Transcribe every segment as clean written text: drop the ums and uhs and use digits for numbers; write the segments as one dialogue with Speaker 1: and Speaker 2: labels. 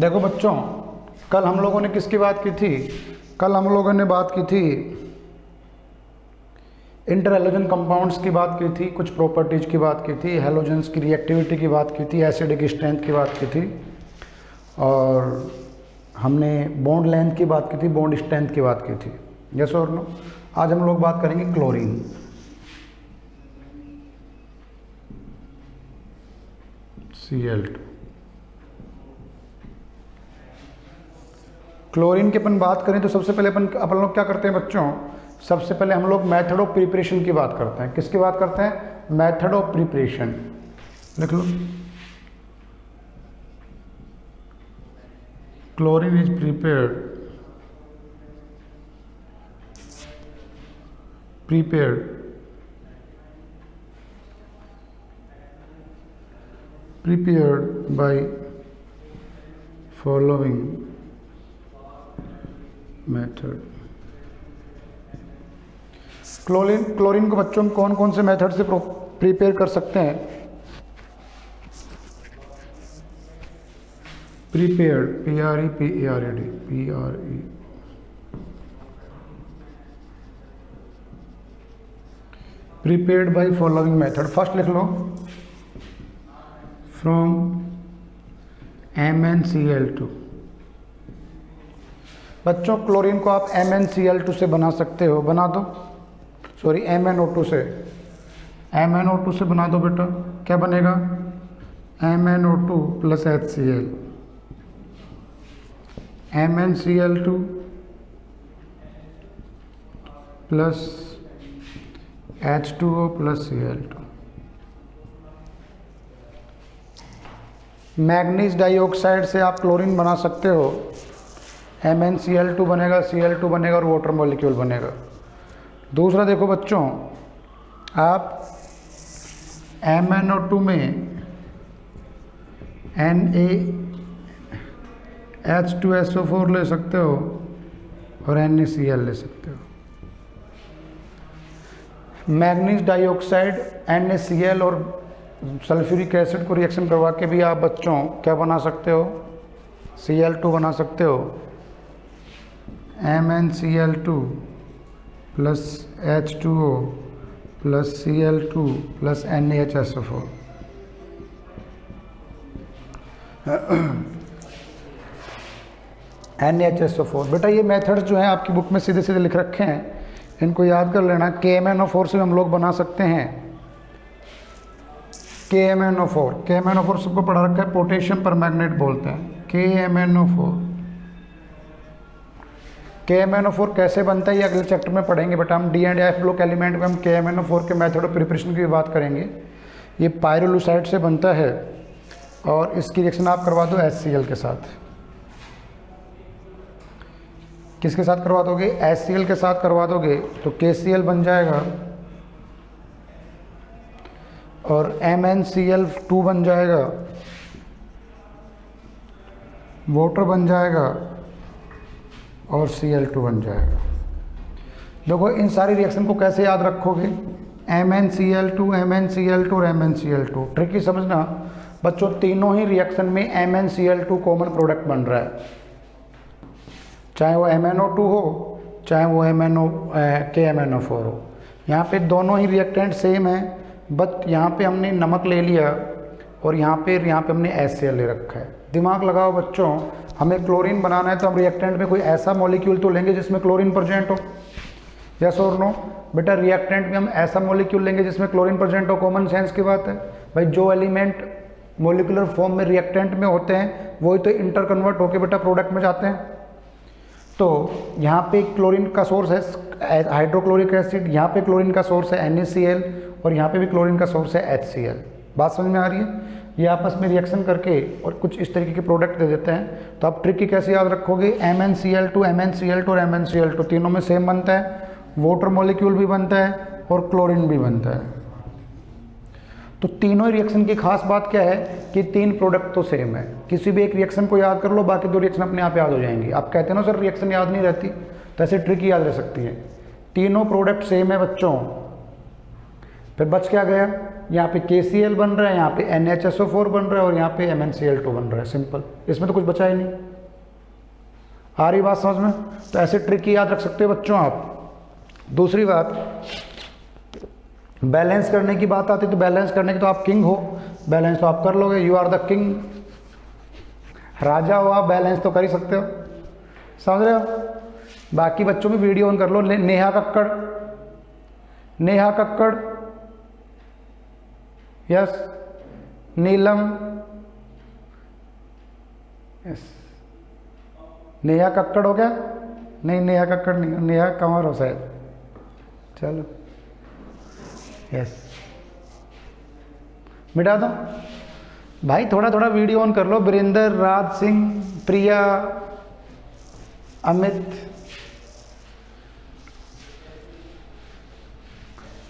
Speaker 1: देखो बच्चों, कल हम लोगों ने किसकी बात की थी? कल हम लोगों ने बात की थी इंटर हैलोजन कंपाउंड्स की बात की थी, कुछ प्रॉपर्टीज की बात की थी, हैलोजेंस की रिएक्टिविटी की बात की थी, एसिडिक स्ट्रेंथ की बात की थी, और हमने बॉन्ड लेंथ की बात की थी, बॉन्ड स्ट्रेंथ की बात की थी। यस और नो? आज हम लोग बात करेंगे क्लोरीन। Cl2। क्लोरीन की अपन बात करें तो सबसे पहले अपन लोग क्या करते हैं बच्चों? सबसे पहले हम लोग मेथड ऑफ प्रिपरेशन की बात करते हैं। किसकी बात करते हैं? Method of preparation. लिख लो, chlorine is prepared by following method। Chlorine को बच्चों कौन कौन से मेथड से प्रिपेयर कर सकते हैं? Prepared, PREPARED, prepared by following method. First लिख लो, फ्रॉम MnCl2। बच्चों क्लोरीन को आप MnCl2 से बना सकते हो, बना दो, सॉरी MnO2 से, MnO2 से बना दो बेटा। क्या बनेगा? MnO2 plus HCl, MnCl2 plus H2O plus Cl2। Manganese dioxide से आप क्लोरीन बना सकते हो, MnCl2 बनेगा, Cl2 बनेगा और वाटर मॉलिक्यूल बनेगा। दूसरा देखो बच्चों, आप MnO2 में NaH2SO4 ले सकते हो और NaCl ले सकते हो। मैग्नीज डाइऑक्साइड, NaCl और सल्फ्यूरिक एसिड को रिएक्शन करवा के भी आप बच्चों क्या बना सकते हो? Cl2 बना सकते हो। MnCl2 plus H2O plus Cl2 plus NaHSO4। NaHSO4 बेटा, ये मेथड्स जो हैं आपकी बुक में सीधे सीधे लिख रखे हैं, इनको याद कर लेना। KMnO4 से हम लोग बना सकते हैं KMnO4 सबको पढ़ा रखा है, पोटेशियम परमैंगनेट बोलते हैं। KMnO4 कैसे बनता है ये अगले चैप्टर में पढ़ेंगे बेटा। हम D&F ब्लॉक एलिमेंट में हम KMnO4 के मेथड ऑफ प्रिपरेशन की बात करेंगे। ये पायरोलुसाइड से बनता है और इसकी रिएक्शन आप करवा दो HCl के साथ। किसके साथ करवा दोगे? HCl के साथ करवा दोगे तो KCl बन जाएगा और MnCl2 बन जाएगा, वाटर बन जाएगा और Cl2 बन जाएगा। देखो इन सारी रिएक्शन को कैसे याद रखोगे? MnCl2 और MnCl2। ट्रिकी समझना बच्चों, तीनों ही रिएक्शन में MnCl2 कॉमन प्रोडक्ट बन रहा है, चाहे वो MnO2 हो चाहे वो KMnO4 हो। यहाँ पे दोनों ही रिएक्टेंट सेम है, बट यहाँ पे हमने नमक ले लिया और यहाँ पे हमने HCl ले रखा है। दिमाग लगाओ बच्चों, हमें क्लोरीन बनाना है तो हम रिएक्टेंट में कोई ऐसा मॉलिक्यूल तो लेंगे जिसमें क्लोरीन प्रेजेंट हो। यस और नो? बेटा रिएक्टेंट में हम ऐसा मॉलिक्यूल लेंगे जिसमें क्लोरीन प्रेजेंट हो। कॉमन सेंस की बात है भाई, जो एलिमेंट मॉलिक्यूलर फॉर्म में रिएक्टेंट में होते हैं वही तो इंटर कन्वर्ट होकर बेटा प्रोडक्ट में जाते हैं। तो यहाँ पे क्लोरीन का सोर्स है हाइड्रोक्लोरिक एसिड, यहाँ पे क्लोरीन का सोर्स है NaCl और यहाँ पे भी क्लोरीन का सोर्स है HCl। बात समझ में आ रही है? ये आपस में रिएक्शन करके और कुछ इस तरीके के प्रोडक्ट दे देते हैं। तो आप ट्रिक की कैसे याद रखोगे? MnCl2 और MnCl2 तीनों में सेम बनता है, वाटर मॉलिक्यूल भी बनता है और क्लोरीन भी बनता है। तो तीनों ही रिएक्शन की खास बात क्या है कि तीन प्रोडक्ट तो सेम है। किसी भी एक रिएक्शन को याद कर लो, बाकी दो रिएक्शन अपने आप याद हो जाएंगी। आप कहते हैं ना सर रिएक्शन याद नहीं रहती, तो ऐसे ट्रिक याद रह सकती है। तीनों प्रोडक्ट सेम है बच्चों। फिर बच क्या गया? यहाँ पे KCl बन रहा है, यहाँ पे NHSO4 बन रहा है और यहाँ पे MnCl2 बन रहा है। सिंपल, इसमें तो कुछ बचा ही नहीं। आ रही बात समझ में? तो ऐसे ट्रिक याद रख सकते हो बच्चों आप। दूसरी बात, बैलेंस करने की बात आती है तो बैलेंस करने की तो आप किंग हो, बैलेंस तो आप कर लोगे, यू आर द किंग, राजा हो आप, बैलेंस तो कर ही सकते हो। समझ रहे हो? बाकी बच्चों में वीडियो ऑन कर लो। नेहा कक्कड़, नेहा कक्कड़, यस, नीलम, यस, नेहा कक्कड़ हो क्या? नहीं, नेहा कक्कड़ नहीं, नेहा कंवर हो शायद। चलो, यस, मिटा दो भाई, थोड़ा थोड़ा वीडियो ऑन कर लो। वीरेंद्र, राज सिंह, प्रिया, अमित,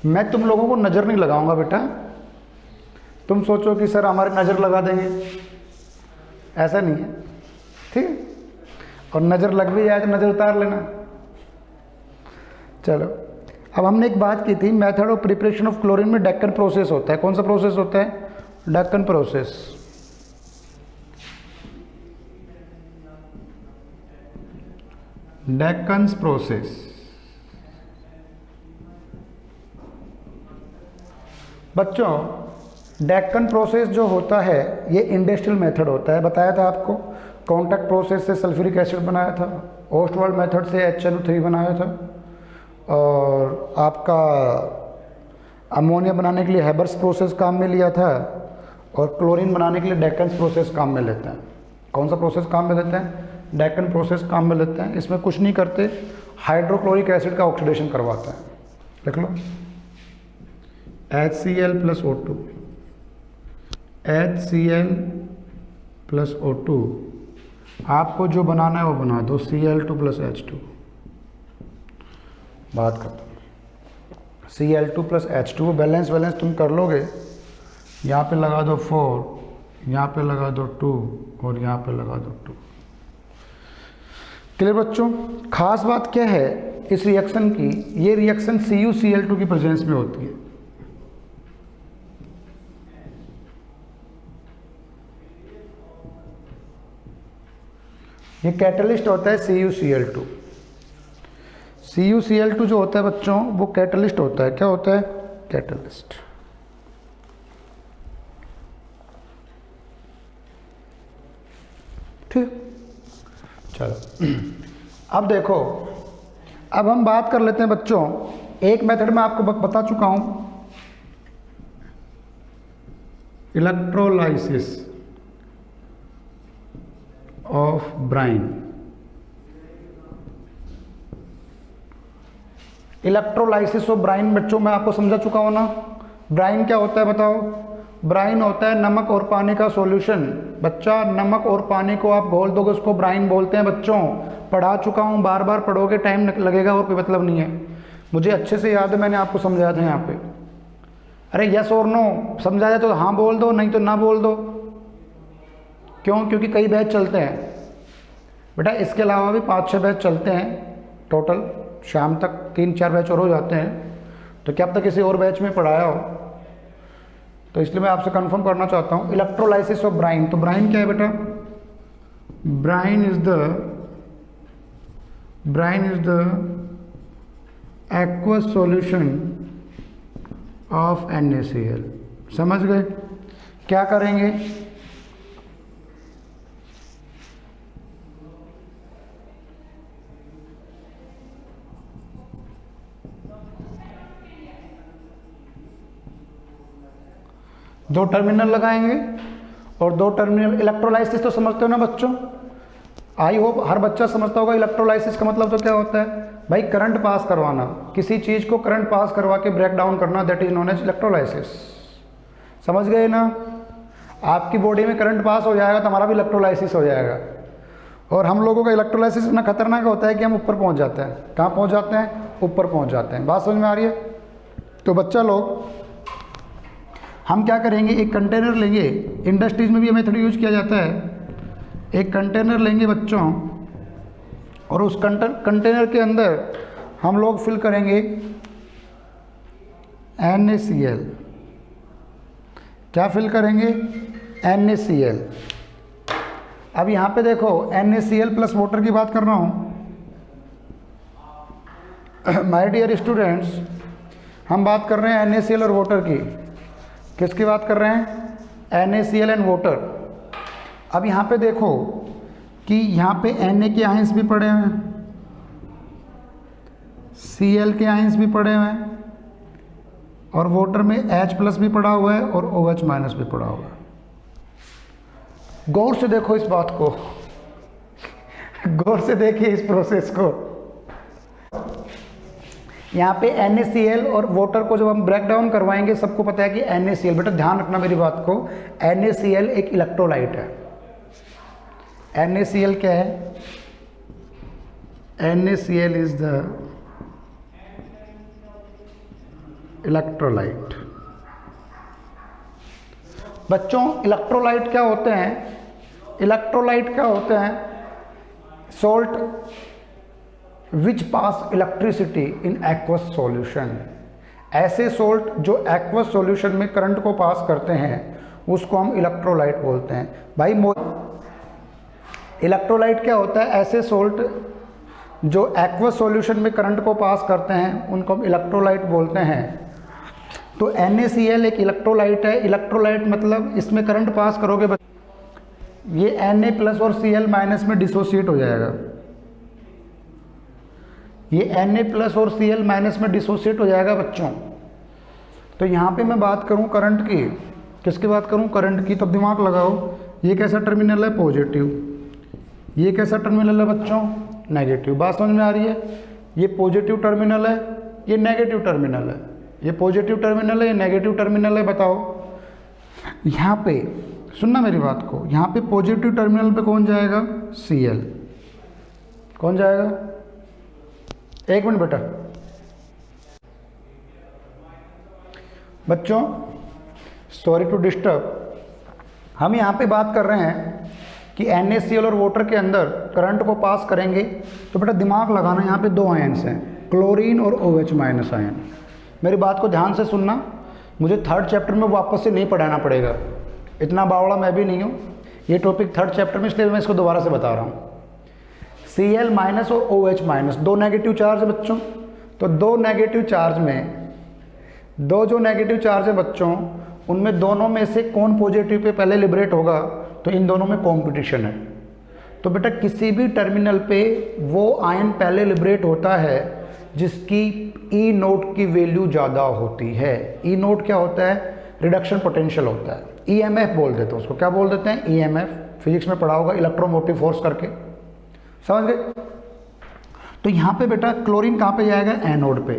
Speaker 1: मैं तुम लोगों को नज़र नहीं लगाऊंगा बेटा। तुम सोचो कि सर हमारी नज़र लगा देंगे, ऐसा नहीं है, ठीक है? और नज़र लग भी जाए तो नज़र उतार लेना। चलो, अब हमने एक बात की थी, method of preparation of chlorine में डेक्कन प्रोसेस होता है। कौन सा प्रोसेस होता है? डेक्कन प्रोसेस। डेक्कन प्रोसेस। बच्चों, डेक्कन प्रोसेस जो होता है ये इंडस्ट्रियल मेथड होता है, बताया था आपको। कॉन्टैक्ट प्रोसेस से सल्फ्यूरिक एसिड बनाया था, ओस्टवाल्ड मेथड से HNO3 बनाया था, और आपका अमोनिया बनाने के लिए हेबर्स प्रोसेस काम में लिया था, और क्लोरीन बनाने के लिए डेक्कन प्रोसेस काम में लेते हैं। कौन सा प्रोसेस काम में लेते हैं? डेक्कन प्रोसेस काम में लेते हैं। इसमें कुछ नहीं करते, हाइड्रोक्लोरिक एसिड का ऑक्सीडेशन करवाते हैं। लिख लो, HCl + O2, HCl + O2, आपको जो बनाना है वो बना दो, Cl2 + H2। बात खत्म। Cl2 + H2 बैलेंस तुम कर लोगे। यहाँ पे लगा दो 4, यहाँ पे लगा दो 2 और यहाँ पे लगा दो 2। क्लियर बच्चों? खास बात क्या है इस रिएक्शन की? ये रिएक्शन CuCl2 की प्रेजेंस में होती है। ये कैटलिस्ट होता है CuCl2। CuCl2 जो होता है बच्चों वो कैटलिस्ट होता है। क्या होता है? कैटलिस्ट। ठीक, चलो अब देखो, अब हम बात कर लेते हैं बच्चों, एक मेथड में आपको बता चुका हूं, electrolysis of Bryan. Electrolysis of Bryan बच्चों मैं आपको समझा चुका हूं ना। ब्राइन क्या होता है बताओ? ब्राइन होता है नमक और पानी का सॉल्यूशन। बच्चा, नमक और पानी को आप घोल दोगे उसको ब्राइन बोलते हैं बच्चों। पढ़ा चुका हूं, बार बार पढ़ोगे टाइम लगेगा और कोई मतलब नहीं है। मुझे अच्छे से याद है, मैंने आपको समझाया था यहाँ पे। अरे यस और नो समझाया तो हाँ बोल दो, नहीं तो ना बोल दो। क्यों? क्योंकि कई बैच चलते हैं बेटा, इसके अलावा भी 5-6 बैच चलते हैं टोटल। शाम तक 3-4 बैच और हो जाते हैं। तो क्या अब तक किसी और बैच में पढ़ाया हो? तो इसलिए मैं आपसे कंफर्म करना चाहता हूँ, इलेक्ट्रोलाइसिस ऑफ ब्राइन। तो ब्राइन क्या है बेटा? Brine is the aqueous solution of NaCl। समझ गए? क्या करेंगे? दो टर्मिनल लगाएंगे और दो टर्मिनल। इलेक्ट्रोलाइसिस तो समझते हो ना बच्चों? आई होप हर बच्चा समझता होगा इलेक्ट्रोलाइसिस का मतलब तो क्या होता है भाई? करंट पास करवाना, किसी चीज को करंट पास करवा के ब्रेक डाउन करना, that is known as electrolysis. समझ गए ना? आपकी बॉडी में करंट पास हो जाएगा तो हमारा भी इलेक्ट्रोलाइसिस हो जाएगा। और हम लोगों का इलेक्ट्रोलाइसिस इतना खतरनाक होता है कि हम ऊपर पहुंच जाते हैं। कहाँ पहुंच जाते हैं? ऊपर पहुंच जाते हैं। बात समझ में आ रही है? तो बच्चा लोग, हम क्या करेंगे, एक कंटेनर लेंगे। इंडस्ट्रीज में भी ये मेथड यूज किया जाता है। एक कंटेनर लेंगे बच्चों, और उस कंटेनर के अंदर हम लोग फिल करेंगे NaCl। क्या फिल करेंगे? NaCl। अब यहाँ पे देखो NaCl प्लस वाटर की बात कर रहा हूँ। माय डियर स्टूडेंट्स, हम बात कर रहे हैं NaCl और वाटर की। किसकी बात कर रहे हैं? NaCl and water. अब यहाँ पे देखो कि यहाँ पे Na के आयंस भी पड़े हुए हैं, Cl के आयंस भी पड़े हुए हैं, और वाटर में H प्लस भी पड़ा हुआ है और OH माइनस भी पड़ा हुआ है। गौर से देखो इस बात को, गौर से देखिए इस प्रोसेस को। यहाँ पे NaCl और वाटर को जब हम ब्रेक डाउन करवाएंगे, सबको पता है कि NaCl, बेटा ध्यान रखना मेरी बात को, NaCl एक इलेक्ट्रोलाइट है। NaCl क्या है? NaCl is the electrolyte. बच्चों इलेक्ट्रोलाइट क्या होते हैं? इलेक्ट्रोलाइट क्या होते हैं? Salt which pass electricity in aqueous solution. ऐसे सॉल्ट जो एक्वस सॉल्यूशन में करंट को पास करते हैं उसको हम इलेक्ट्रोलाइट बोलते हैं। भाई इलेक्ट्रोलाइट क्या होता है? ऐसे सॉल्ट जो एक्वस सॉल्यूशन में करंट को पास करते हैं उनको हम इलेक्ट्रोलाइट बोलते हैं। तो NaCl एक इलेक्ट्रोलाइट है। इलेक्ट्रोलाइट मतलब इसमें करंट पास करोगे, ये Na प्लस और Cl माइनस में डिसोसिएट हो जाएगा। ये Na प्लस और Cl माइनस में डिसोसिएट हो जाएगा बच्चों। तो यहाँ पे मैं बात करूँ करंट की, किसकी बात करूँ? करंट की। तब दिमाग लगाओ, ये कैसा टर्मिनल है? पॉजिटिव। ये कैसा टर्मिनल है बच्चों? नेगेटिव। बात समझ में आ रही है? ये पॉजिटिव टर्मिनल है, ये नेगेटिव टर्मिनल है। ये पॉजिटिव टर्मिनल है, ये नेगेटिव टर्मिनल है। बताओ यहाँ पे, सुनना मेरी बात को, यहाँ पे पॉजिटिव टर्मिनल पे कौन जाएगा? Cl। कौन जाएगा? एक मिनट बेटा। बच्चों सॉरी टू डिस्टर्ब, हम यहाँ पे बात कर रहे हैं कि NaCl और वाटर के अंदर करंट को पास करेंगे। तो बेटा दिमाग लगाना, यहाँ पे दो आयंस हैं, क्लोरीन और OH माइनस आयन। मेरी बात को ध्यान से सुनना, मुझे थर्ड चैप्टर में वापस से नहीं पढ़ाना पड़ेगा, इतना बावड़ा मैं भी नहीं हूँ। ये टॉपिक थर्ड चैप्टर में, इसलिए मैं इसको दोबारा से बता रहा हूँ। Cl माइनस और OH माइनस दो नेगेटिव चार्ज है बच्चों। तो दो नेगेटिव चार्ज में, दो जो नेगेटिव चार्ज है बच्चों, उनमें दोनों में से कौन पॉजिटिव पे पहले लिबरेट होगा? तो इन दोनों में कंपटीशन है। तो बेटा किसी भी टर्मिनल पे वो आयन पहले लिबरेट होता है जिसकी ई नोट की वैल्यू ज़्यादा होती है। ई नोट क्या होता है? रिडक्शन पोटेंशियल होता है। EMF बोल देते हैं उसको। क्या बोल देते हैं? EMF। फिजिक्स में पढ़ा होगा, इलेक्ट्रोमोटिव फोर्स करके, समझ गए? तो यहाँ पे बेटा क्लोरीन कहाँ पे जाएगा? एनोड पे।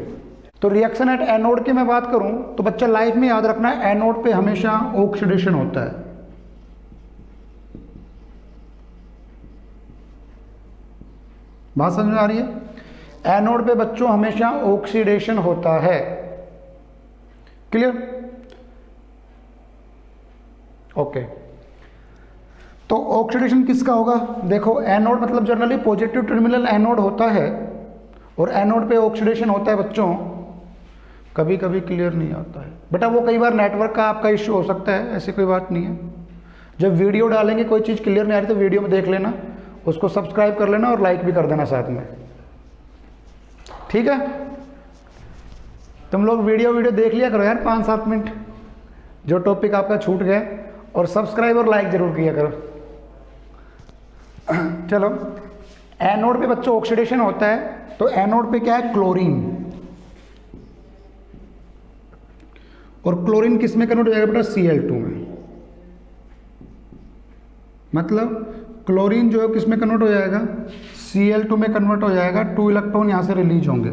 Speaker 1: तो रिएक्शन एट एनोड की मैं बात करूँ तो बच्चा लाइफ में याद रखना है, एनोड पे हमेशा ऑक्सीडेशन होता है। बात समझ में आ रही है? एनोड पे बच्चों हमेशा ऑक्सीडेशन होता है। क्लियर? ओके। तो ऑक्सीडेशन किसका होगा? देखो एनोड मतलब जनरली पॉजिटिव टर्मिनल एनोड होता है और एनोड पे ऑक्सीडेशन होता है बच्चों। कभी कभी क्लियर नहीं आता है बेटा, वो कई बार नेटवर्क का आपका इश्यू हो सकता है, ऐसी कोई बात नहीं है। जब वीडियो डालेंगे कोई चीज़ क्लियर नहीं आ रही तो वीडियो में देख लेना, उसको सब्सक्राइब कर लेना और लाइक भी कर देना साथ में, ठीक है? तुम लोग वीडियो देख लिया करो यार 5-7 मिनट, जो टॉपिक आपका छूट गया, और सब्सक्राइब और लाइक जरूर किया करो। चलो, एनोड पे बच्चों ऑक्सीडेशन होता है। तो एनोड पे क्या है? क्लोरीन। और क्लोरीन किस में कन्वर्ट हो जाएगा बेटा? Cl2 में। मतलब क्लोरीन जो है किस में कन्वर्ट हो जाएगा? Cl2 में कन्वर्ट हो जाएगा। 2 इलेक्ट्रॉन यहां से रिलीज होंगे।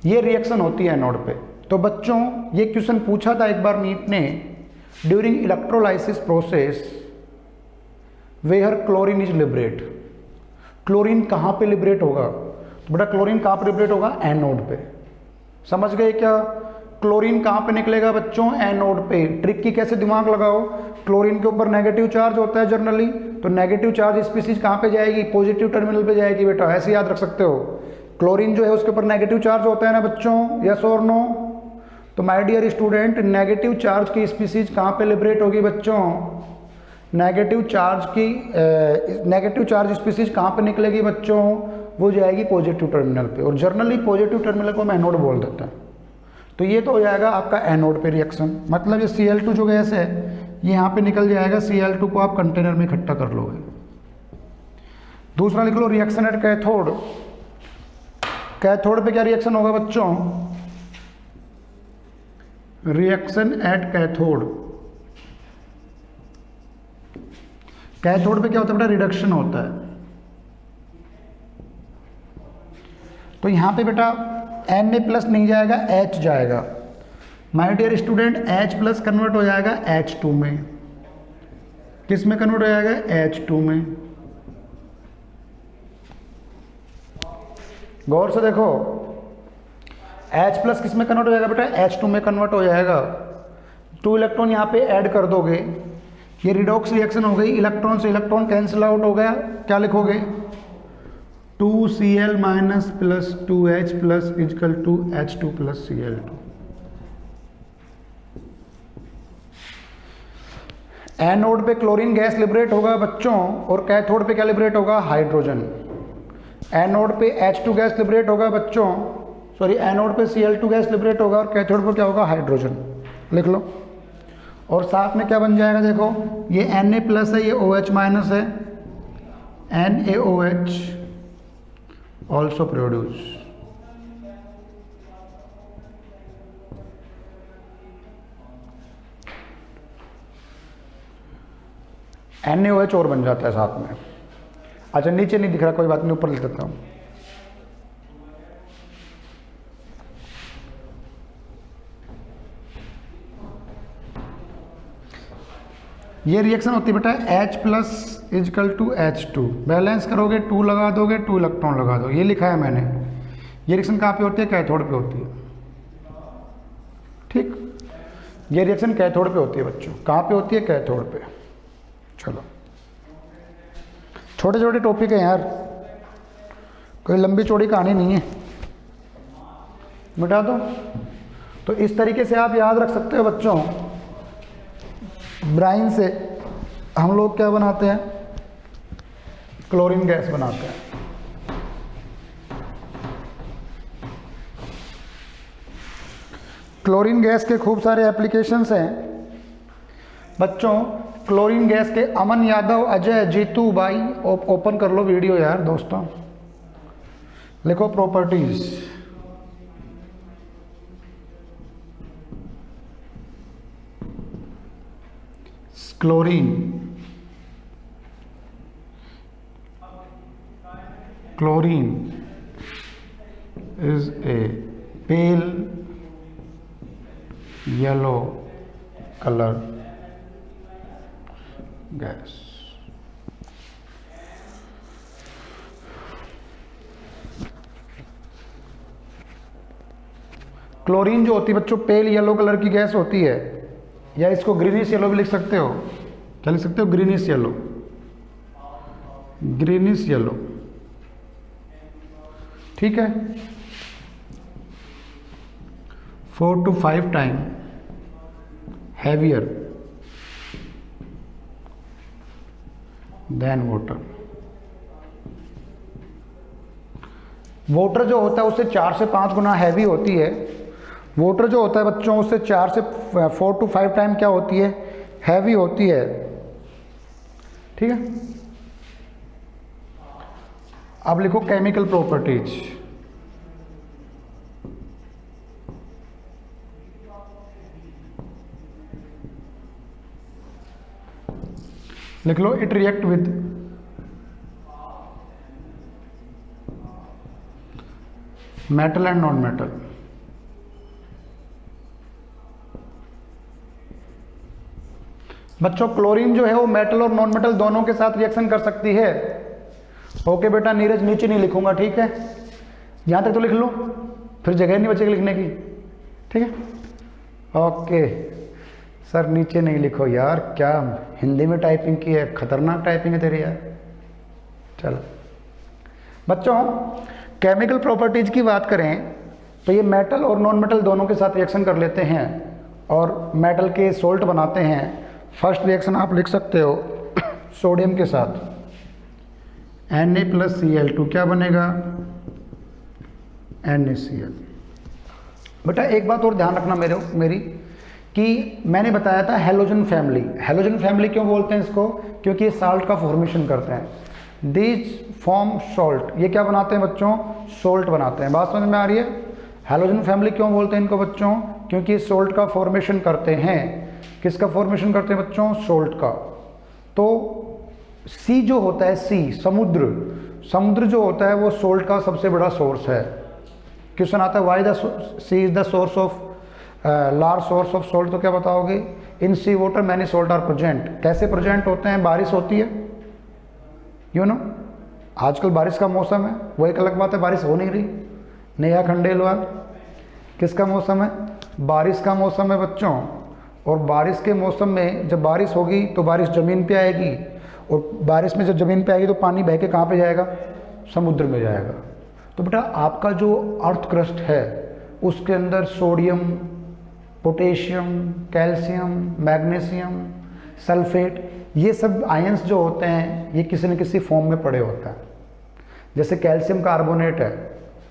Speaker 1: ये रिएक्शन होती है एनोड पे। तो बच्चों ये क्वेश्चन पूछा था एक बार नीट ने, during electrolysis process where chlorine is liberate. Chlorine कहाँ पे लिबरेट होगा? तो बेटा क्लोरीन कहाँ पे लिबरेट होगा? एनोड पे। समझ गए क्या? क्लोरीन कहाँ पे निकलेगा बच्चों? एनोड पे। ट्रिक की कैसे दिमाग लगाओ, क्लोरीन के ऊपर नेगेटिव चार्ज होता है जनरली, तो नेगेटिव चार्ज स्पीसीज कहाँ पे जाएगी? पॉजिटिव टर्मिनल पे जाएगी बेटा, ऐसे याद रख सकते हो। क्लोरीन जो है उसके ऊपर नेगेटिव चार्ज होता है ना बच्चों, यस और नो? तो my dear student, negative charge की स्पीसीज कहाँ पे लिबरेट होगी बच्चों? नेगेटिव चार्ज स्पीसीज कहाँ पे निकलेगी बच्चों? वो जाएगी पॉजिटिव टर्मिनल पे, और जनरली पॉजिटिव टर्मिनल को हम एनोड बोल देते हैं। तो ये तो हो जाएगा आपका एनोड पे रिएक्शन, मतलब ये Cl2 जो गैस है ये यहाँ पे निकल जाएगा, Cl2 को आप कंटेनर में इकट्ठा कर लोगे। दूसरा लिख लो रिएक्शन एट कैथोड। कैथोड पे क्या रिएक्शन होगा बच्चों? Reaction at cathode. कैथोड पे क्या होता है बेटा? रिडक्शन होता है। तो यहां पे बेटा Na+ नहीं जाएगा, H जाएगा। My dear student, H+ convert हो जाएगा H2 में। किस में कन्वर्ट हो जाएगा? H2 में। गौर से देखो, H+ किस में कन्वर्ट हो जाएगा बेटा? H2 में कन्वर्ट हो जाएगा। 2 इलेक्ट्रॉन यहाँ पे ऐड कर दोगे, ये रिडॉक्स रिएक्शन हो गई, इलेक्ट्रॉन से इलेक्ट्रॉन कैंसिल आउट हो गया। क्या लिखोगे? 2Cl- + 2H+ = H2 + Cl2। Anode पे क्लोरीन गैस लिबरेट होगा बच्चों, और कैथोड पे क्या लिबरेट होगा? हाइड्रोजन। एनोड पे H2 गैस लिबरेट होगा बच्चों, सॉरी एनोड पे Cl2 गैस लिबरेट होगा, और कैथोड पे क्या होगा? हाइड्रोजन। लिख लो। और साथ में क्या बन जाएगा? देखो, ये Na+ है, ये OH- है, NaOH also produce। NaOH और बन जाता है साथ में। अच्छा, नीचे नहीं दिख रहा, कोई बात नहीं, ऊपर लिख देता हूं। ये रिएक्शन होती है बेटा H+ = H2। बैलेंस करोगे, 2 लगा दोगे, 2 इलेक्ट्रॉन लगा दो, ये लिखा है मैंने। ये रिएक्शन कहाँ पे होती है? कैथोड पे होती है। ठीक, ये रिएक्शन कैथोड पे होती है बच्चों। कहाँ पे होती है? कैथोड पे। चलो, छोटे छोटे टॉपिक है यार, कोई लंबी चौड़ी कहानी नहीं है, मिटा दो। तो इस तरीके से आप याद रख सकते हो बच्चों। ब्राइन से हम लोग क्या बनाते हैं? क्लोरीन गैस बनाते हैं। क्लोरीन गैस के खूब सारे एप्लीकेशंस हैं बच्चों। क्लोरीन गैस के अमन यादव, अजय, जीतू भाई, ओपन कर लो वीडियो यार दोस्तों। लिखो properties. Chlorine is a pale yellow color gas। Chlorine जो होती है बच्चों, पेल येलो कलर की गैस होती है, या इसको ग्रीनिश येलो भी लिख सकते हो। क्या लिख सकते हो? Greenish yellow. ग्रीनिश येलो, ठीक है। 4 to 5 time heavier than water. Water जो होता है उससे 4 से 5 गुना हैवी होती है। वाटर जो होता है बच्चों उससे 4 से 4 to 5 टाइम क्या होती है? हैवी होती है, ठीक है। अब लिखो केमिकल प्रॉपर्टीज। लिख लो it react with metal and non metal. बच्चों क्लोरीन जो है वो मेटल और नॉन मेटल दोनों के साथ रिएक्शन कर सकती है। ओके बेटा नीरज, नीचे नहीं लिखूंगा, ठीक है, यहां तक तो लिख लो, फिर जगह नहीं बचेगी लिखने की, ठीक है। ओके सर नीचे नहीं लिखो यार, क्या हिंदी में टाइपिंग की है, खतरनाक टाइपिंग है तेरी यार। चलो बच्चों, केमिकल प्रॉपर्टीज की बात करें तो ये मेटल और नॉन मेटल दोनों के साथ रिएक्शन कर लेते हैं और मेटल के सोल्ट बनाते हैं। फर्स्ट रिएक्शन आप लिख सकते हो सोडियम के साथ Na+Cl2 क्या बनेगा, NaCl। बेटा एक बात और ध्यान रखना मेरी कि मैंने बताया था हैलोजन फैमिली। हैलोजन फैमिली क्यों बोलते हैं इसको, क्योंकि ये साल्ट का फॉर्मेशन करते हैं। दीज फॉर्म सॉल्ट, ये क्या बनाते हैं बच्चों, सोल्ट बनाते हैं। बात समझ में आ रही है। हैलोजन फैमिली क्यों बोलते हैं इनको बच्चों, क्योंकि ये सोल्ट का फॉर्मेशन करते हैं। किसका फॉर्मेशन करते हैं बच्चों, सोल्ट का। तो सी जो होता है, सी समुद्र जो होता है वो सोल्ट का सबसे बड़ा सोर्स है। क्वेश्चन आता है why the sea is the source of large source of salt, तो क्या बताओगे, in sea water many salt are present. कैसे प्रेजेंट होते हैं, बारिश होती है, यू नो आजकल बारिश का मौसम है, वो एक अलग बात है, बारिश हो नहीं रही। नेहा खंडेलवाल, किसका मौसम है, बारिश का मौसम है बच्चों। और बारिश के मौसम में जब बारिश होगी तो बारिश ज़मीन पे आएगी, और बारिश में जब ज़मीन पे आएगी तो पानी बह के कहाँ पे जाएगा, समुद्र में जाएगा। तो बेटा आपका जो अर्थ क्रस्ट है उसके अंदर sodium, potassium, calcium, magnesium, sulphate, ये सब आयंस जो होते हैं ये किसी न किसी फॉर्म में पड़े होता है। जैसे कैल्शियम कार्बोनेट है,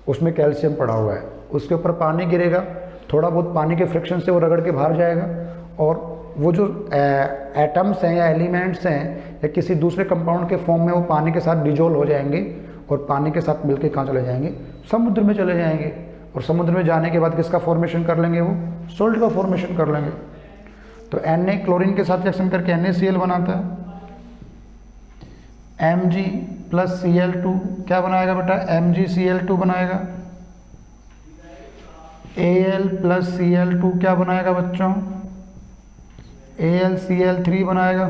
Speaker 1: उसमें कैल्शियम पड़ा हुआ है, उसके ऊपर पानी गिरेगा, थोड़ा बहुत पानी के फ्रिक्शन से वो रगड़ के बाहर जाएगा, और वो जो एटम्स हैं या एलिमेंट्स हैं या किसी दूसरे कंपाउंड के फॉर्म में वो पानी के साथ डिजोल्व हो जाएंगे और पानी के साथ मिलके कहाँ चले जाएंगे, समुद्र में चले जाएंगे। और समुद्र में जाने के बाद किसका फॉर्मेशन कर लेंगे, वो सोल्ट का फॉर्मेशन कर लेंगे। तो Na क्लोरीन के साथ रिएक्शन करके NaCl बनाता है, Mg+Cl2 क्या बनाएगा बेटा, MgCl2 बनाएगा। Al+Cl2 क्या बनाएगा बच्चों, AlCl3 बनाएगा।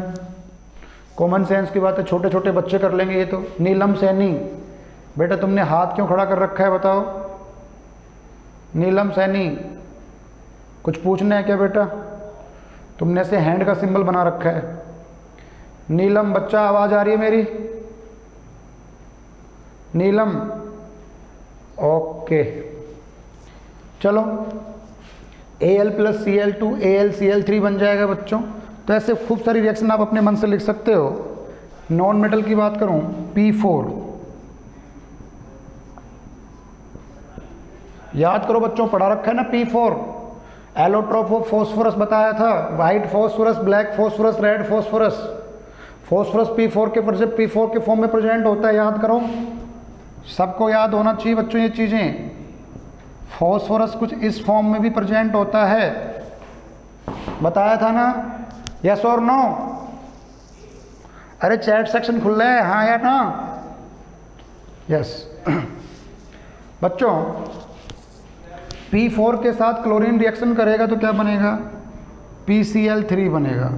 Speaker 1: कॉमन सेंस की बात है, छोटे छोटे बच्चे कर लेंगे ये तो। नीलम सैनी, बेटा तुमने हाथ क्यों खड़ा कर रखा है बताओ, नीलम सैनी कुछ पूछना है क्या बेटा, तुमने ऐसे हैंड का सिंबल बना रखा है। नीलम बच्चा, आवाज आ रही है मेरी, नीलम, ओके चलो। Al+Cl2 AlCl3 बन जाएगा बच्चों। तो ऐसे खूब सारी रिएक्शन आप अपने मन से लिख सकते हो। नॉन मेटल की बात करूं, P4, याद करो बच्चों, पढ़ा रखा है ना P4, एलोट्रोप ऑफ फॉस्फोरस बताया था, white phosphorus, black phosphorus, red phosphorus. Phosphorus P4 के फॉर्म में प्रेजेंट होता है, याद करो, सबको याद होना चाहिए बच्चों ये चीजें। फॉस्फोरस कुछ इस फॉर्म में भी प्रेजेंट होता है, बताया था ना, यस और नो। अरे चैट सेक्शन खुल रहा है, हाँ या ना, यस। बच्चों P4 के साथ क्लोरीन रिएक्शन करेगा तो क्या बनेगा, PCl3 बनेगा।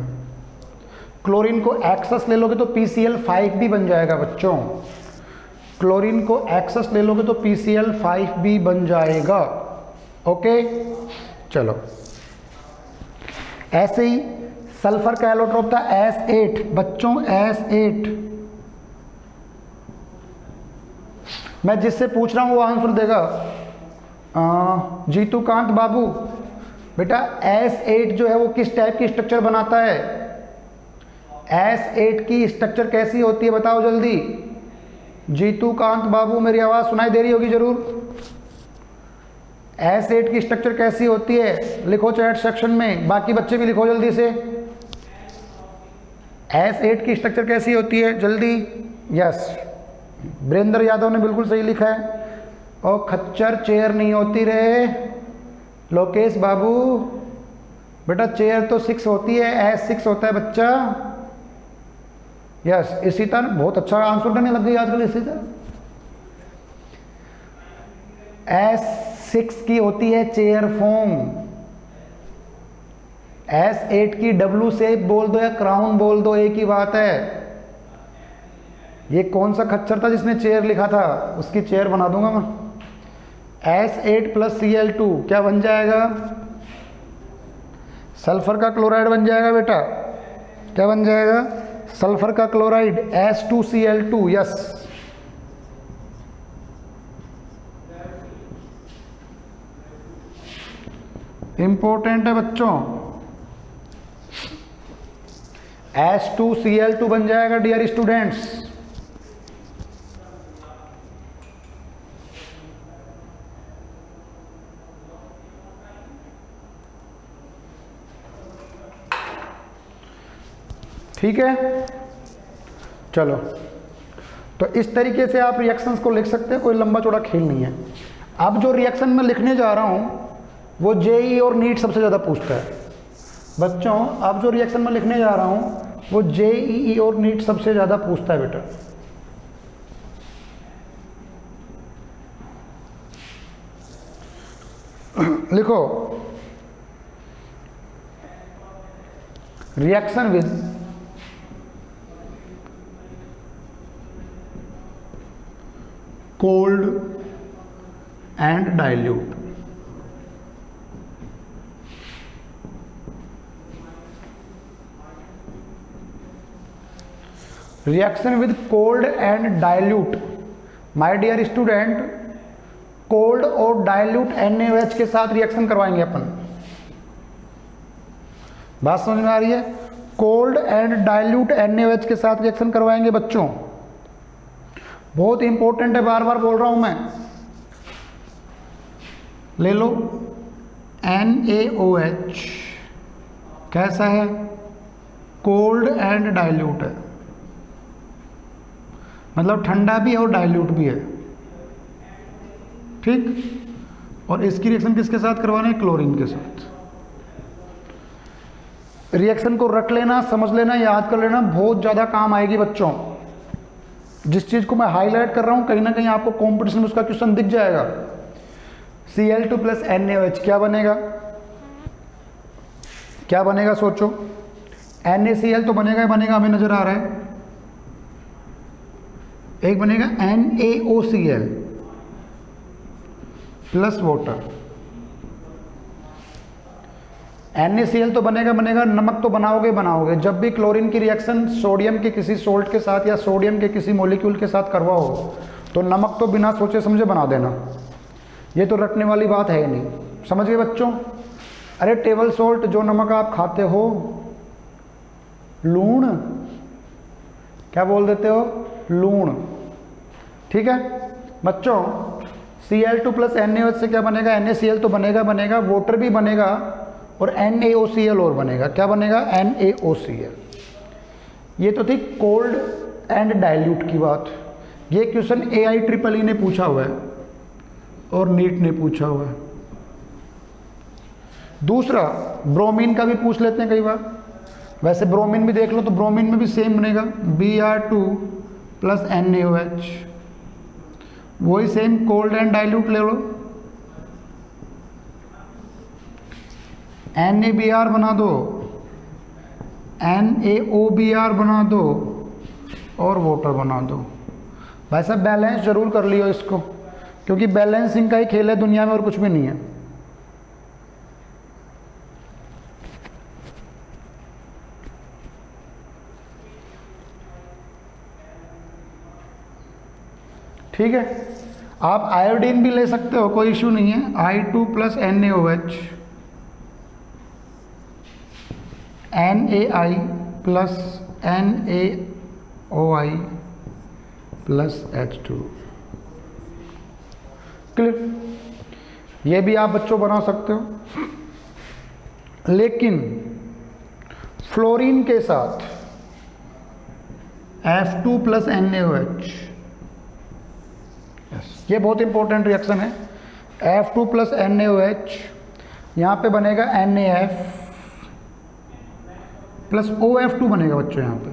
Speaker 1: क्लोरीन को एक्सेस ले लोगे तो PCl5 भी बन जाएगा बच्चों। क्लोरीन को एक्सेस ले लोगे तो PCl5 भी बन जाएगा। ओके चलो, ऐसे ही सल्फर का एलोट्रोप था S8 बच्चों, S8। मैं जिससे पूछ रहा हूं वो आंसर देगा। जीतू कांत बाबू, बेटा S8 जो है वो किस टाइप की स्ट्रक्चर बनाता है, S8 की स्ट्रक्चर कैसी होती है बताओ जल्दी। जीतू कांत बाबू, मेरी आवाज सुनाई दे रही होगी जरूर। S8 की स्ट्रक्चर कैसी होती है, लिखो चैट सेक्शन में, बाकी बच्चे भी लिखो जल्दी से। S8 की स्ट्रक्चर कैसी होती है जल्दी, यस, वीरेंद्र यादव ने बिल्कुल सही लिखा है। और खच्चर चेयर नहीं होती रे लोकेश बाबू, बेटा चेयर तो 6 होती है, S6 होता है बच्चा, यस। इसी तरह बहुत अच्छा आंसर करने लग गई आजकल, इसी तरह S6 की होती है चेयर फॉर्म। S8 की W शेप बोल दो या क्राउन बोल दो, एक ही बात है। ये कौन सा खच्चर था जिसने चेयर लिखा था, उसकी चेयर बना दूंगा मैं। S8+Cl2 क्या बन जाएगा, सल्फर का क्लोराइड बन जाएगा बेटा। क्या बन जाएगा, सल्फर का क्लोराइड S2Cl2, यस। इंपॉर्टेंट है बच्चों। H2Cl2 बन जाएगा डियर स्टूडेंट्स। ठीक है, चलो तो इस तरीके से आप रिएक्शंस को लिख सकते हैं, कोई लंबा चौड़ा खेल नहीं है। अब जो रिएक्शन मैं लिखने जा रहा हूं वो जेई और नीट सबसे ज़्यादा पूछता है बच्चों। अब जो रिएक्शन मैं लिखने जा रहा हूं वो जेईई और नीट सबसे ज़्यादा पूछता है बेटा। लिखो, reaction with cold and dilute। Reaction with cold and dilute. My dear student, cold और डाइल्यूट NaOH के साथ रिएक्शन करवाएंगे अपन। बात समझ में आ रही है? कोल्ड एंड डाइल्यूट NaOH के साथ रिएक्शन करवाएंगे बच्चों। बहुत इंपॉर्टेंट है, बार बार बोल रहा हूं मैं। ले लो NaOH कैसा है? कोल्ड एंड डाइल्यूट है, मतलब ठंडा भी है और डाइल्यूट भी है। ठीक, और इसकी रिएक्शन किसके साथ करवाना है? क्लोरीन के साथ। रिएक्शन को रट लेना, समझ लेना, याद कर लेना, बहुत ज़्यादा काम आएगी बच्चों। जिस चीज़ को मैं हाईलाइट कर रहा हूं कहीं ना कहीं आपको कॉम्पिटिशन में उसका क्वेश्चन दिख जाएगा। Cl2 प्लस NaOH क्या बनेगा? क्या बनेगा सोचो। NaCl तो बनेगा ही बनेगा, हमें नजर आ रहा है। एक बनेगा NaOCl प्लस वाटर। NaCl तो बनेगा बनेगा, नमक तो बनाओगे बनाओगे। जब भी क्लोरीन की रिएक्शन सोडियम के किसी सोल्ट के साथ या सोडियम के किसी मॉलिक्यूल के साथ करवाओ तो नमक तो बिना सोचे समझे बना देना। ये तो रटने वाली बात है ही नहीं। समझ गए बच्चों? अरे टेबल सोल्ट, जो नमक आप खाते हो, लूण, क्या बोल देते हो? लूण। ठीक है बच्चों, Cl2 प्लस NaOH से क्या बनेगा? NaCl तो बनेगा बनेगा, वाटर भी बनेगा और NaOCl और बनेगा। क्या बनेगा? NaOCl। ये तो थी कोल्ड एंड डाइल्यूट की बात। ये क्वेश्चन AIEEE ने पूछा हुआ है और नीट ने पूछा हुआ है। दूसरा, ब्रोमीन का भी पूछ लेते हैं कई बार। वैसे ब्रोमीन भी देख लो तो ब्रोमीन में भी सेम बनेगा, Br2 प्लस NaOH। वही सेम कोल्ड एंड डाइल्यूट ले लो, NaBr बना दो, NaOBr बना दो और वाटर बना दो। भाई साहब बैलेंस जरूर कर लियो इसको, क्योंकि बैलेंसिंग का ही खेल है दुनिया में और कुछ भी नहीं है। ठीक है, आप आयोडीन भी ले सकते हो, कोई इश्यू नहीं है। I2 plus NaOH, NaI plus NaOI plus H2। Clear? ये भी आप बच्चों बना सकते हो। लेकिन फ्लोरीन के साथ F2 प्लस NaOH, ये बहुत इंपॉर्टेंट रिएक्शन है। F2 प्लस NaOH, यहाँ पे बनेगा NaF प्लस OF2 बनेगा बच्चों यहाँ पे।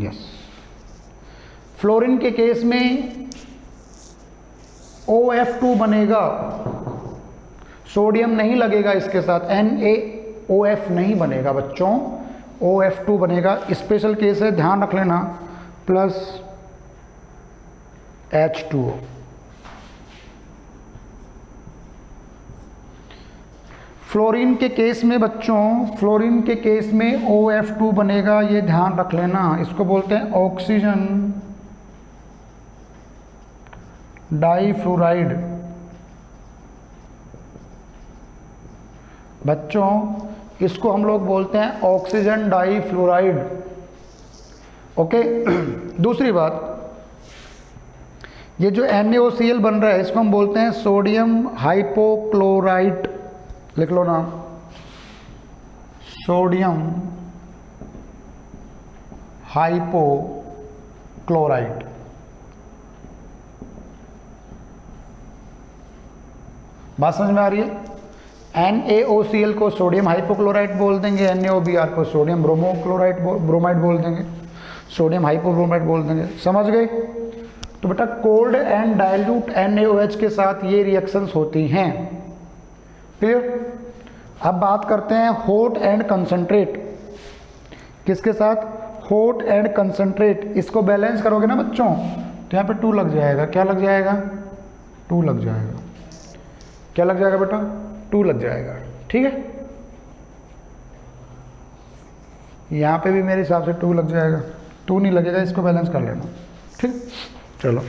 Speaker 1: यस, फ्लोरीन के केस में OF2 बनेगा, सोडियम नहीं लगेगा इसके साथ, NaOF नहीं बनेगा बच्चों, OF2 बनेगा। स्पेशल केस है, ध्यान रख लेना, प्लस H2O। फ्लोरीन के केस में बच्चों, फ्लोरीन के केस में OF2 बनेगा, ये ध्यान रख लेना। इसको बोलते हैं ऑक्सीजन डाइफ्लोराइड बच्चों इसको हम लोग बोलते हैं ऑक्सीजन डाइफ्लोराइड। ओके। दूसरी बात, ये जो NaOCl बन रहा है इसको हम बोलते हैं सोडियम हाइपोक्लोराइट। लिख लो नाम, सोडियम हाइपोक्लोराइट। बात समझ में आ रही है? NaOCl को सोडियम हाइपोक्लोराइट बोल देंगे, NaOBr को सोडियम ब्रोमाइड बोल देंगे, सोडियम हाइपोब्रोमाइड बोल देंगे। समझ गए? तो बेटा कोल्ड एंड डाइल्यूट NaOH के साथ ये रिएक्शंस होती हैं। क्लियर? अब बात करते हैं हॉट एंड कंसंट्रेट। किसके साथ? Hot and concentrate. इसको बैलेंस करोगे ना बच्चों तो यहाँ पे 2 लग जाएगा। क्या लग जाएगा? 2 लग जाएगा। क्या लग जाएगा बेटा? 2 लग जाएगा। ठीक है, यहाँ पे भी मेरे हिसाब से 2 लग जाएगा। 2 नहीं लगेगा, इसको बैलेंस कर लेना। ठीक, चलो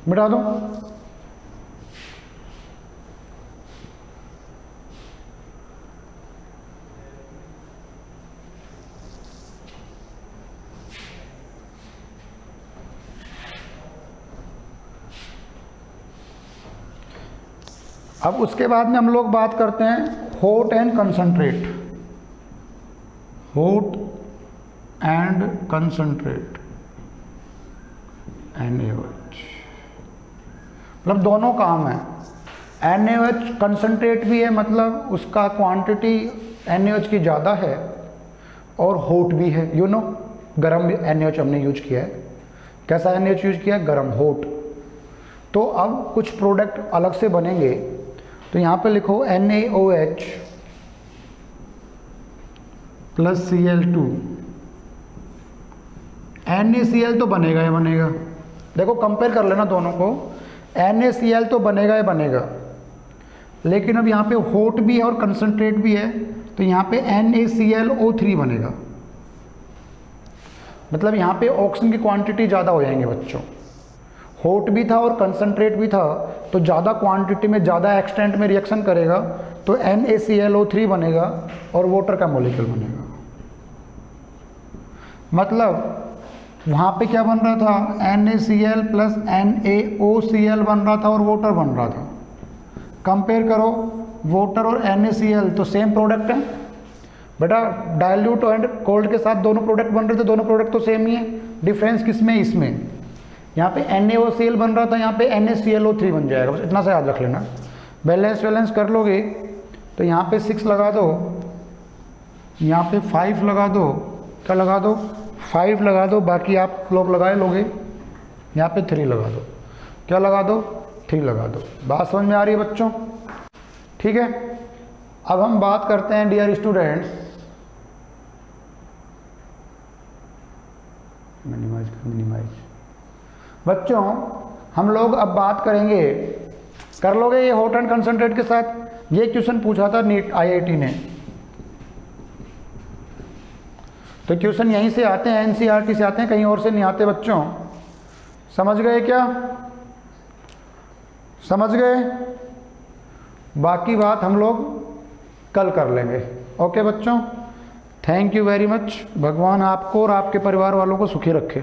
Speaker 1: मिटा दो। अब उसके बाद में हम लोग बात करते हैं hot and concentrate. Hot and concentrate NaOH, मतलब दोनों काम है। NaOH कंसंट्रेट भी है, मतलब उसका क्वांटिटी NaOH की ज़्यादा है, और हॉट भी है। यू नो, गरम NaOH हमने यूज किया है। कैसा NaOH यूज किया है? गरम, हॉट। तो अब कुछ प्रोडक्ट अलग से बनेंगे, तो यहाँ पे लिखो NaOH प्लस Cl2। NaCl तो बनेगा ही बनेगा। देखो कंपेयर कर लेना दोनों को। NaCl तो बनेगा ही बनेगा, लेकिन अब यहाँ पे हॉट भी है और कंसंट्रेट भी है, तो यहाँ पे NaClO3 बनेगा। मतलब यहाँ पे ऑक्सीजन की क्वांटिटी ज़्यादा हो जाएंगे बच्चों। हॉट भी था और कंसंट्रेट भी था, तो ज़्यादा क्वांटिटी में ज़्यादा एक्सटेंट में रिएक्शन करेगा, तो NaClO3 बनेगा और वाटर का मॉलिक्यूल बनेगा। मतलब वहाँ पे क्या बन रहा था? NaCl प्लस NaOCl बन रहा था और वाटर बन रहा था। कंपेयर करो, वाटर और NaCl तो सेम प्रोडक्ट है बेटा। डाइल्यूट एंड कोल्ड के साथ दोनों प्रोडक्ट बन रहे थे, दोनों प्रोडक्ट तो सेम ही है। डिफरेंस किसमें? इसमें। यहाँ पे NaOCl बन रहा था, यहाँ पे NaClO3 बन जाएगा। बस इतना सा याद रख लेना। बैलेंस कर लोगे तो यहाँ पे 6 लगा दो, यहाँ पे 5 लगा दो। क्या लगा दो? 5 लगा दो। बाकी आप लोग लगाए लोगे, यहाँ पे 3 लगा दो। क्या लगा दो? 3 लगा दो। बात समझ में आ रही है बच्चों? ठीक है, अब हम बात करते हैं डियर स्टूडेंट्स, मिनिमाइज बच्चों, हम लोग अब बात करेंगे, कर लोगे ये हॉट एंड कंसंट्रेट के साथ? ये क्वेश्चन पूछा था नीट IIT ने, तो क्वेश्चन यहीं से आते हैं, NCERT से आते हैं, कहीं और से नहीं आते बच्चों। समझ गए क्या? समझ गए? बाकी बात हम लोग कल कर लेंगे। ओके बच्चों, थैंक यू वेरी मच। भगवान आपको और आपके परिवार वालों को सुखी रखे।